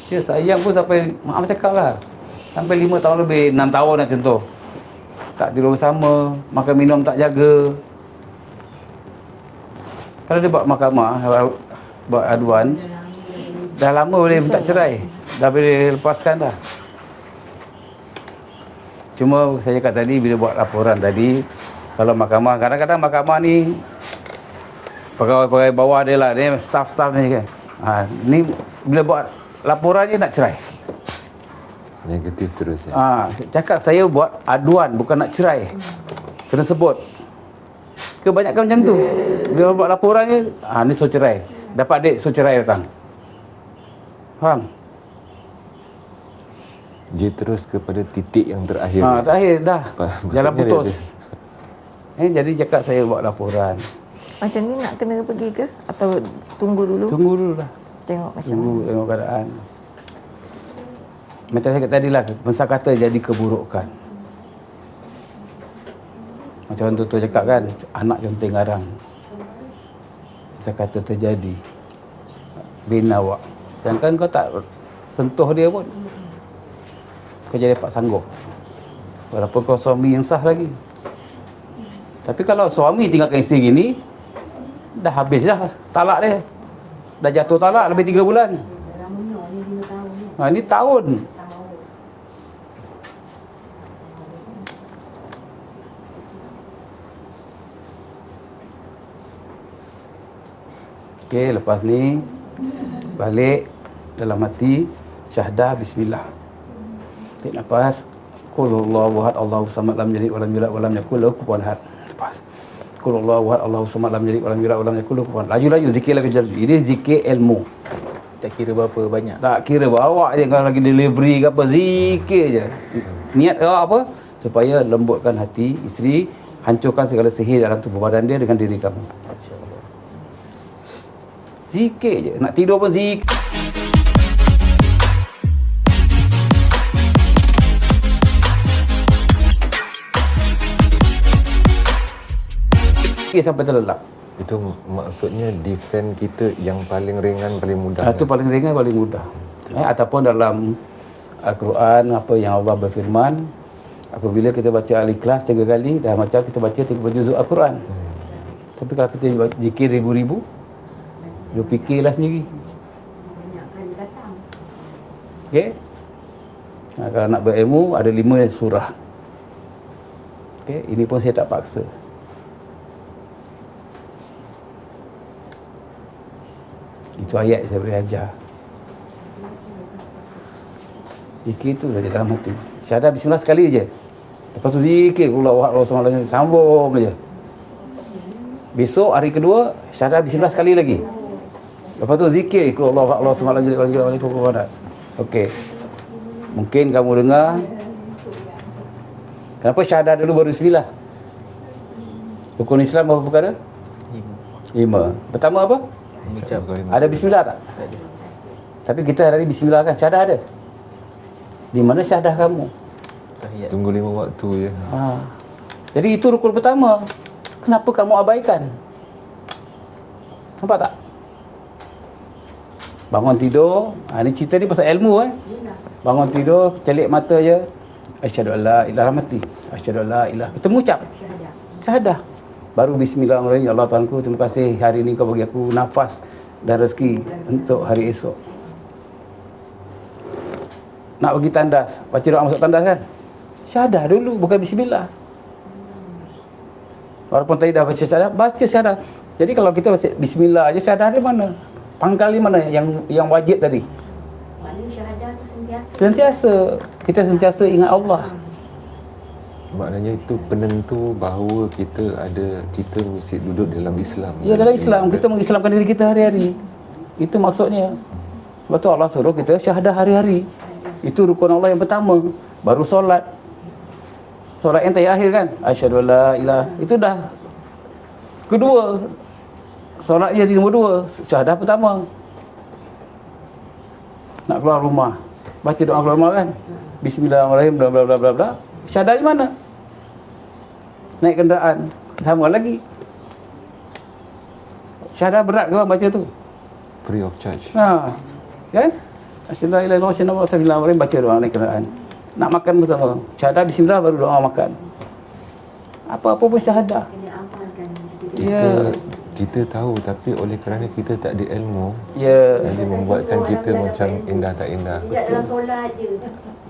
Dia sayang pun sampai, maaf cakap lah, sampai 5 tahun lebih, 6 tahun lah contoh. Tak tidur bersama, makan minum tak jaga. Kalau dia buat mahkamah, buat aduan, dah lama boleh minta cerai. Dah boleh lepaskan dah. Cuma saya cakap tadi, bila buat laporan tadi, kalau mahkamah, kadang-kadang mahkamah ni pegawai-pegawai bawah dia lah, dia staff-staff ni kan. Ni bila buat laporan je nak cerai. Negatif terus ya. Cakap saya buat aduan, bukan nak cerai. Kena sebut. Kebanyakan macam tu. Bila buat laporan je, ni so cerai. Dapat date so cerai datang. Faham? Dia terus kepada titik yang terakhir. Terakhir dah. Jalan putus. Jadi cakap saya buat laporan. Macam ni nak kena pergi ke? Atau tunggu dulu? Tunggu dulu lah. Tengok macam Tunggu tengok keadaan. Macam saya kata tadi lah, masa kata jadi keburukan. Macam orang tu cakap kan, anak contoh garang. Masa kata terjadi, bina awak. Sedangkan kau tak sentuh dia pun, kau jadi dapat sanggup. Walaupun kau suami yang sah lagi. Tapi kalau suami tinggalkan isteri gini, dah habis dah talak dia. Dah jatuh talak lebih 3 bulan. Ini tahun. Okey, lepas ni balik dalam hati syahadah bismillah. Tarik nafas. Qul huwallahu ahad, Allahu samad, lam yalid walam yulad walam yakul lahu kufuwan ahad. Lepas. Qul huwallahu ahad, Allahu samad, lam yalid walam yulad walam yakul lahu kufuwan ahad. Laju-laju zikir lagi jadi. Ini zikir ilmu. Tak kira berapa banyak. Tak kira bawa je kalau lagi delivery ke apa, zikir je. Niat awak apa? Supaya lembutkan hati isteri, hancurkan segala sihir dalam tubuh badan dia dengan diri kamu. Zikir je. Nak tidur pun zikir. Zikir sampai terlelap. Itu maksudnya defend kita yang paling ringan, paling mudah. Itu paling ringan, paling mudah. Ataupun dalam Al-Quran, apa yang Allah berfirman, apabila kita baca Al-Ikhlas 3 kali, dah macam kita baca 30 juzuk Al-Quran. Tapi kalau kita zikir ribu-ribu, dia fikirlah sendiri. Okey? Kalau nak berilmu, ada 5 surah. Okey? Ini pun saya tak paksa. Itu ayat saya boleh ajar. Zikir tu saja dalam hati. Syahadah bismillah sekali je. Lepas tu zikir Allah SWT, sambung je. Besok hari kedua syahadah bismillah sekali lagi. Lepas tu zikir Allah SWT. Okey. Mungkin kamu dengar, kenapa syahadah dulu baru bismillah? Rukun Islam berapa perkara? 5. Pertama apa? Mengucap. Ada bismillah tak? Tak ada. Tapi kita hari ni bismillah kan, syahadah ada. Di mana syahadah kamu? Tahiyat. Tunggu 5 waktu je. Jadi itu rukun pertama. Kenapa kamu abaikan? Nampak tak? Bangun tidur, ni cerita ni pasal ilmu Bangun tidur, celik mata je. Asyhadu an la ilaha mati. Asyhadu an la ilaha. Kita mengucap syahadah. Baru bismillahirrahmanirrahim. Ya Allah Tuhanku, terima kasih hari ini kau bagi aku nafas dan rezeki untuk hari esok. Nak pergi tandas, baca doa masuk tandas kan? Syahadah dulu, bukan bismillah. Walaupun tadi dah baca syahadah, baca syahadah. Jadi kalau kita baca bismillah aja, syahadah di mana? Pangkal di mana yang wajib tadi? Maknanya syahadah tu sentiasa. Sentiasa. Kita sentiasa ingat Allah. Maknanya itu penentu bahawa kita mesti duduk dalam Islam. Ya, dalam Islam kita mengislamkan diri kita hari-hari. Itu maksudnya. Sebab tu Allah suruh kita syahadah hari-hari. Itu rukun Allah yang pertama. Baru solat. Solat yang terakhir kan? Asyhadu an la ilaha. Itu dah kedua. Solat jadi nombor 2. Syahadah pertama. Nak keluar rumah, baca doa keluar rumah kan? Bismillahirrahmanirrahim, bla bla bla bla bla. Syahadah di mana? Naik kenderaan, sama lagi. Syahadah berat ke bang baca tu? Free of charge. Kan? Asyhadu an la ilaha illallah wa sallallahu alaihi baca doa naik kenderaan. Nak makan bersama, syahadah bismillah baru doa makan. Apa-apa pun syahadah. Kena amalkan. Ya. Kita tahu tapi oleh kerana kita tak ada ilmu, Ya. jadi membuatkan kita macam indah tak indah. Tidak dalam solat je.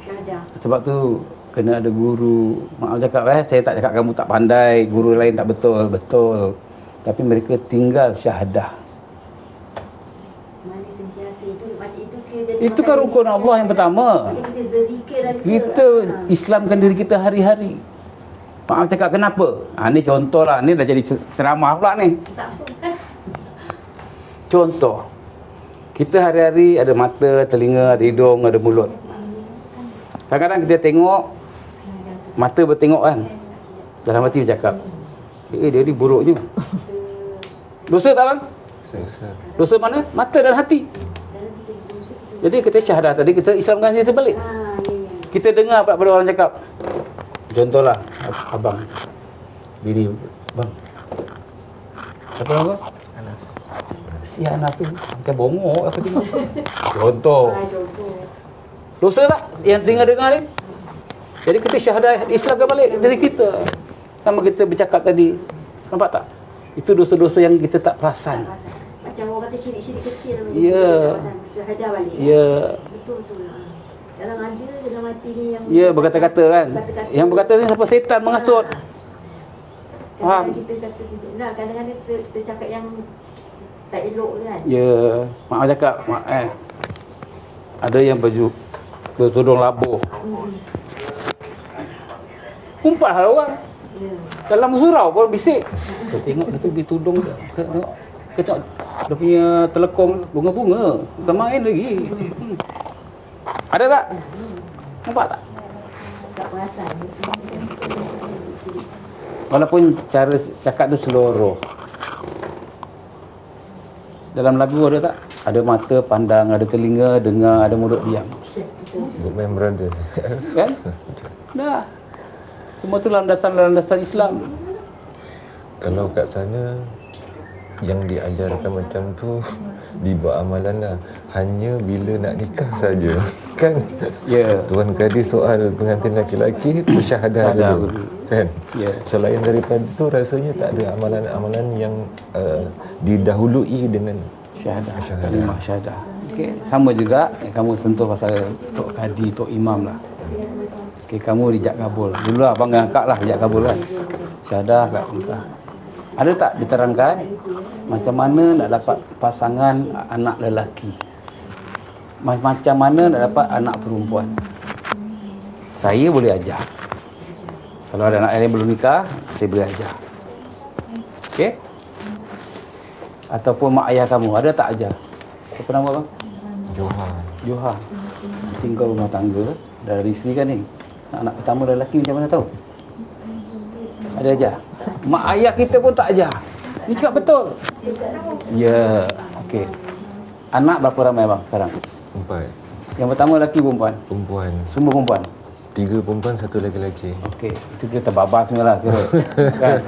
Syahadah. Sebab tu kena ada guru. Maaf cakap saya tak cakap kamu tak pandai, guru lain tak betul, betul. Tapi mereka tinggal syahadah. Mana sentiasa itu, macam itu kira jadi Itu kan rukun Allah yang pertama. kita berzikir dan Kita Islamkan diri kita hari-hari. Maaf cakap kenapa? Ni contoh lah, ni dah jadi ceramah pula ni. tak apa. Contoh. Kita hari-hari ada mata, telinga, ada hidung, ada mulut. Kadang-kadang kita tengok, mata bertengok kan. Dalam hati bercakap, Dia ni buruknya. Dosa tak bang? Saya Dosa mana? Mata dan hati. Jadi kita syahadah tadi, kita Islamkan dia terbalik. Kita dengar pada orang cakap. Contohlah, abang. Bini, bang. Siapa nama? Anas. Si Anas tu macam bongok apa tengok. Contoh. Dosa tak yang dengar ni? Jadi kita syahadah Islamkan balik dari kita. Sama kita bercakap tadi. Nampak tak? Itu dosa-dosa yang kita tak perasan. Macam orang kata syirik-syirik kecil. Ya. Syahadah balik. Ya. Betul-betul. Dalam ada dalam hati ni yang Ya, berkata-kata kan. Yang berkata ni siapa? Setan mengasut. Faham? Kadang-kadang kita kata nah, kadang-kadang kita cakap yang tak elok kan. Ya, mak cakap, mak ada yang baju tudung labuh. Umpat hal orang. Dalam surau pun bisik. Saya tengok dia tu di tudung dia. Tengok. Kita tengok dia punya telekong bunga-bunga. Bukan main lagi. Ada tak? Nampak tak? Tak perasan. Walaupun cara cakap tu seluruh. Dalam lagu ada tak? Ada mata pandang, ada telinga dengar, ada mulut diam. Good Man Brothers. Kan? Dah. Semua tu landasan Islam. Kalau kat sana yang diajarkan macam tu dibuat amalan lah. Hanya bila nak nikah saja. Kan? Ya. Tuan Gadis soal pengantin lelaki bersyahadah dulu. Kan? Ya. Selain daripada tu rasanya tak ada amalan-amalan yang didahului dengan Syahadah. Syahadah. Kalimah syahadah. Okey, sama juga yang kamu sentuh pasal Tok Kadi, Tok Imam lah. Okey, kamu rijak kabul. Dulu lah abang angkat lah rijak kabul kan. Syahadah kat nikah. Ada tak diterangkan macam mana nak dapat pasangan anak lelaki? Macam mana nak dapat anak perempuan? Saya boleh ajar. Kalau ada anak yang belum nikah, saya boleh ajar. Okey? Ataupun mak ayah kamu, ada tak ajar? Apa nama bang? Johan. Tinggal rumah tangga, dah ada isteri kan ni. Anak pertama lelaki macam mana tahu? Ada ajar. Mak ayah kita pun tak ajar. Ni cakap betul. Ya, okey. Anak berapa ramai bang sekarang? 4 Yang pertama lelaki perempuan? perempuan, Semua perempuan? 3 perempuan, 1 lelaki. Okey, itu kita babas semua lah kira. Kan?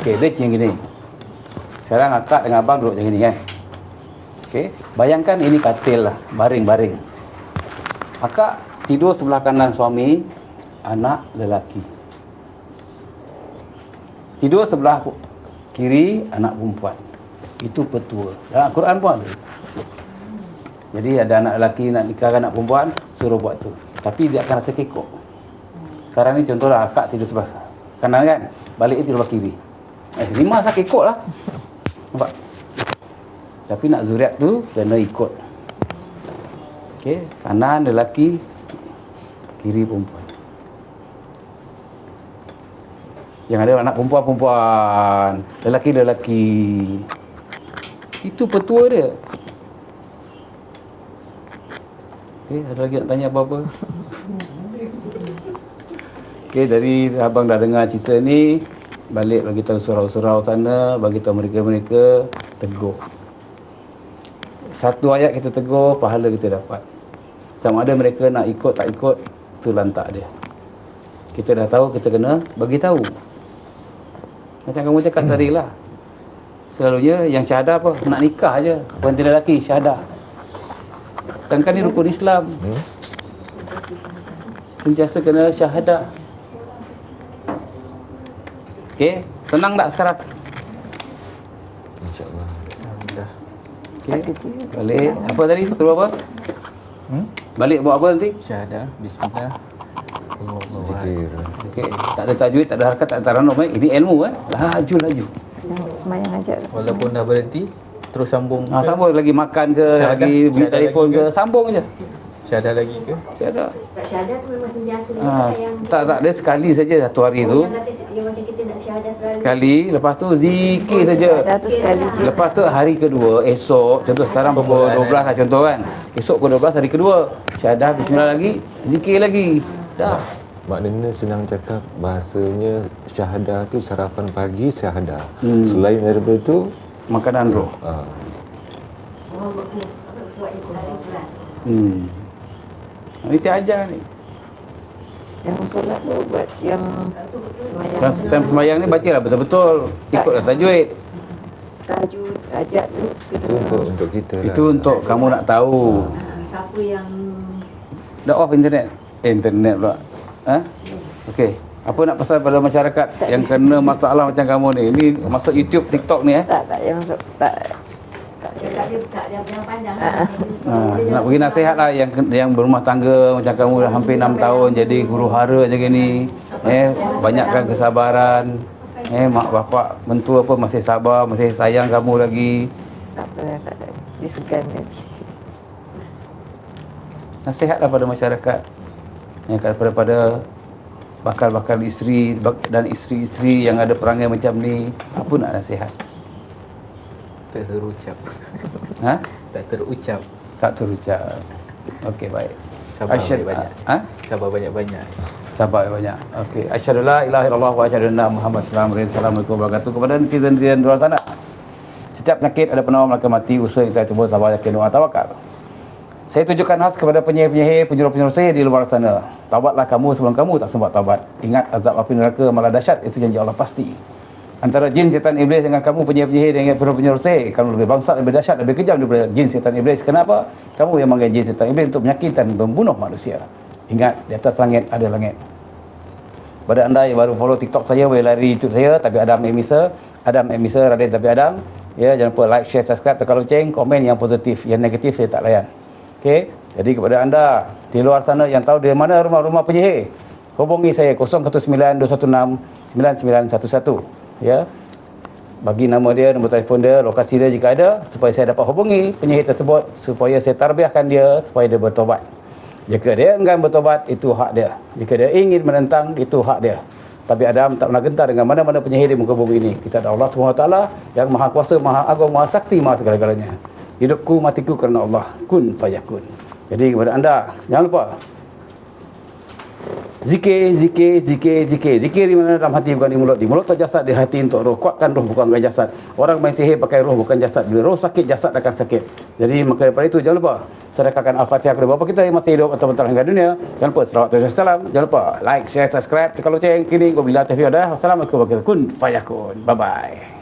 Okey, dia macam gini. Sekarang akak dengan abang duduk macam gini kan. Okey, bayangkan ini katil lah, baring-baring. Akak tidur sebelah kanan suami, anak lelaki. Tidur sebelah kiri, anak perempuan. Itu petua. Dalam Al-Quran pun ada. Jadi ada anak lelaki nak nikah anak perempuan, suruh buat tu. Tapi dia akan rasa kekok. Sekarang ni contohlah akak tidur sebelah kanan kan, balik tidur sebelah kiri. Lima rasa kekok lah. Nampak? Tapi nak zuriat tu kena ikut. Okey, kanan lelaki, kiri perempuan. Yang ada anak perempuan, lelaki. Itu petua dia. Okey, ada lagi nak tanya apa-apa? Okey, dari abang dah dengar cerita ni, balik bagi tahu surau-surau sana, bagi tahu mereka-mereka, tegur. Satu ayat kita tegur, pahala kita dapat. Sama ada mereka nak ikut tak ikut, tu lantak dia. Kita dah tahu, kita kena bagi tahu. Macam kamu cakap tadi lah. Selalunya yang syahadah apa? Nak nikah je. Pengantin lelaki syahadah. Kan ni rukun Islam. Sentiasa kena syahadah. Okey, tenang tak sekarang? InsyaAllah. Alhamdulillah. Okey, balik. Apa tadi? Suruh apa? Balik buat apa nanti? Syahadah, bismillah. Zikir. Okey, tak ada tajwid, tak ada harakat, tak ada taranum. Ini ilmu kan? Laju. Semayang aja. Walaupun dah berhenti, terus sambung. Sambung lagi makan ke, Syahadah. lagi beli Syahadah telefon lagi ke, ke? sambung je. Syahadah lagi ke? Syahadah. Tak syahadah tu memang sentiasa yang Tak ada sekali saja satu hari tu. yang kata yang macam kita nak syahadah selalu. Sekali, lepas tu zikir saja. Dah tu sekali je. Lepas tu hari kedua, esok, contoh sekarang pukul 12 lah contoh kan. Esok pukul 12 hari kedua, syahadah bismillah lagi, zikir lagi. Dah. Maknanya senang cakap, bahasanya syahadah tu sarapan pagi syahadah. Selain daripada tu Makanan roh. Ini saya ajar ni. Yang solat tu buat yang semayang. Dalam time semayang ni bacalah betul-betul. Ikutlah tajwid. Tajud, ajak tu. itu untuk kita lah. Itu untuk kamu nak tahu. Siapa yang Dah off internet? Internet pula. Ha? Okey. Apa nak pesan pada masyarakat yang kena masalah macam kamu ni? Ini masuk YouTube, TikTok ni Tak yang masuk. Tak. tak ada yang panjang. Nak bagi nasihat lah yang berumah tangga macam kamu dah hampir 6 tahun jadi huru hara macam ni. Banyakkan kesabaran. Mak bapak mentua apa masih sabar, masih sayang kamu lagi. Tak ada. Disegan lagi. Nasihatlah pada masyarakat yang pada bakal-bakal isteri dan isteri-isteri yang ada perangai macam ni. Apa nak nasihat? Tak terucap. Ha? Tak terucap. Tak terucap. Okey, baik. Sabar Asyhadu- banyak-banyak. Ha? Sabar banyak-banyak. Sabar banyak. Okey. Asyhadu la ilaha illallah wa asyhadu anna Muhammad sallallahu alaihi wasallam. Assalamualaikum warahmatullahi wabarakatuh. Kepada netizen-netizen di luar sana. Setiap penyakit ada penolong, maka mati usaha kita cuba sabar yakin doa tawakal. Saya tujukan khas kepada penyihir-penyihir, penjuru-penjuru sihir di luar sana. Taubatlah kamu sebelum kamu tak sempat taubat. Ingat azab api neraka malah dahsyat, itu janji Allah pasti. Antara jin, setan, iblis dengan kamu penyihir-penyihir dengan penjuru-penjuru sihir, kamu lebih bangsat, lebih dahsyat, lebih kejam daripada jin, setan, iblis. Kenapa? Kamu yang manggil jin, setan, iblis untuk menyakiti dan membunuh manusia. Ingat, di atas langit ada langit. Pada anda yang baru follow TikTok saya, boleh lari YouTube saya, Tapi Adam Emisa, Raden Tapi Adam. Ya, jangan lupa like, share, subscribe, tekan lonceng, komen yang positif, yang negatif saya tak layan. Okey, jadi kepada anda di luar sana yang tahu di mana rumah-rumah penyihir, hubungi saya 0192169911 ya. Bagi nama dia, nombor telefon dia, lokasi dia jika ada, supaya saya dapat hubungi penyihir tersebut, supaya saya tarbiyahkan dia supaya dia bertobat. Jika dia enggan bertobat, itu hak dia. Jika dia ingin menentang, itu hak dia. Tapi Adam tak pernah gentar dengan mana-mana penyihir di muka bumi ini. Kita ada Allah SWT yang Maha Kuasa, Maha Agung, Maha Sakti, Maha segala-galanya. Hidupku, matiku kerana Allah. Kun fayakun. Jadi kepada anda, jangan lupa zikir. Zikir di mana? Dalam hati, bukan di mulut. Di mulut tu jasad, di hati untuk roh. Kuatkan roh, bukan jasad. Orang main sihir pakai roh, bukan jasad. Bila roh sakit, jasad akan sakit. Jadi maka daripada itu, jangan lupa sedekahkan Al-Fatihah kepada bapa kita yang masih hidup atau mental hingga dunia. Jangan lupa selawat dan salam. Jangan lupa like, share, subscribe, tekan lonceng. Kini wabillahi taufiq wal hidayah. Wassalamualaikum warahmatullahi wabarakatuh. Kun fayakun. Bye bye.